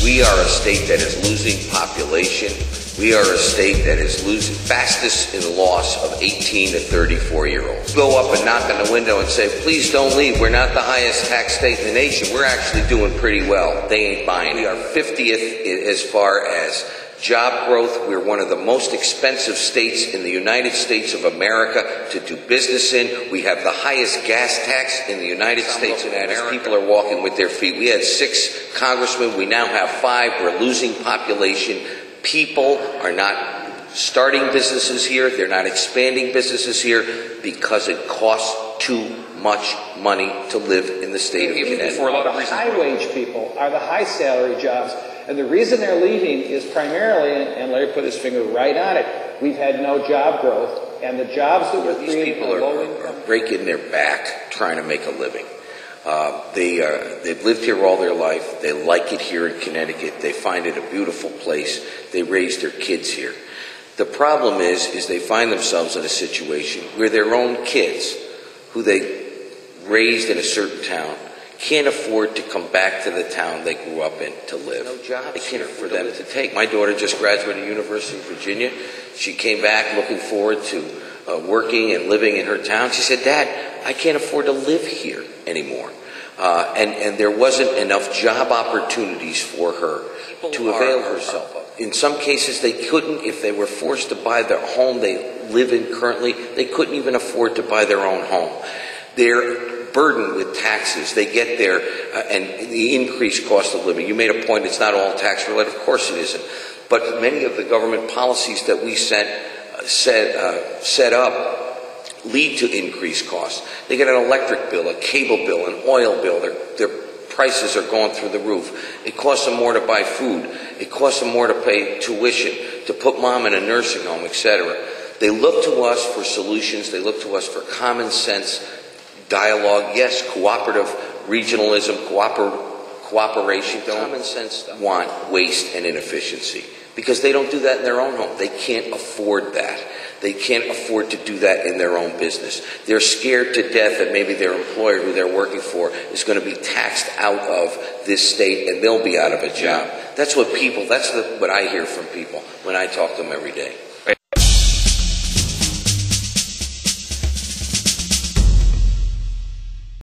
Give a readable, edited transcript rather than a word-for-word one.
We are a state that is losing population. We are a state that is losing fastest in loss of 18 to 34-year-olds. Go up and knock on the window and say, please don't leave. We're not the highest tax state in the nation. We're actually doing pretty well. They ain't buying it. We are 50th as far as job growth. We're one of the most expensive states in the United States of America to do business in. We have the highest gas tax in the United States of America. People are walking with their feet. We had 6 congressmen. We now have 5. We're losing population. People are not starting businesses here. They're not expanding businesses here because it costs too much money to live in the state of Connecticut. For a lot of reasons. High-wage people are the high-salary jobs. And the reason they're leaving is primarily, and Larry put his finger right on it, we've had no job growth. And the jobs that we're creating people are breaking their back trying to make a living. They've lived here all their life. They like it here in Connecticut. They find it a beautiful place. They raise their kids here. The problem is they find themselves in a situation where their own kids, who they raised in a certain town, can't afford to come back to the town they grew up in to live. No jobs. They can't afford them to take. My daughter just graduated University of Virginia. She came back looking forward to working and living in her town. She said, Dad, I can't afford to live here anymore. And there wasn't enough job opportunities for her to avail herself of. In some cases, they couldn't, if they were forced to buy their home they live in currently, they couldn't even afford to buy their own home. They're burdened with taxes. They get there and the increased cost of living. You made a point, it's not all tax related. Of course it isn't. But many of the government policies that we set up lead to increased costs. They get an electric bill, a cable bill, an oil bill. Their prices are going through the roof. It costs them more to buy food. It costs them more to pay tuition, to put mom in a nursing home, etc. They look to us for solutions. They look to us for common sense dialogue. Yes, cooperative regionalism, cooperation. Common sense want waste and inefficiency because they don't do that in their own home. They can't afford that. They can't afford to do that in their own business. They're scared to death that maybe their employer who they're working for is going to be taxed out of this state and they'll be out of a job. That's what I hear from people when I talk to them every day.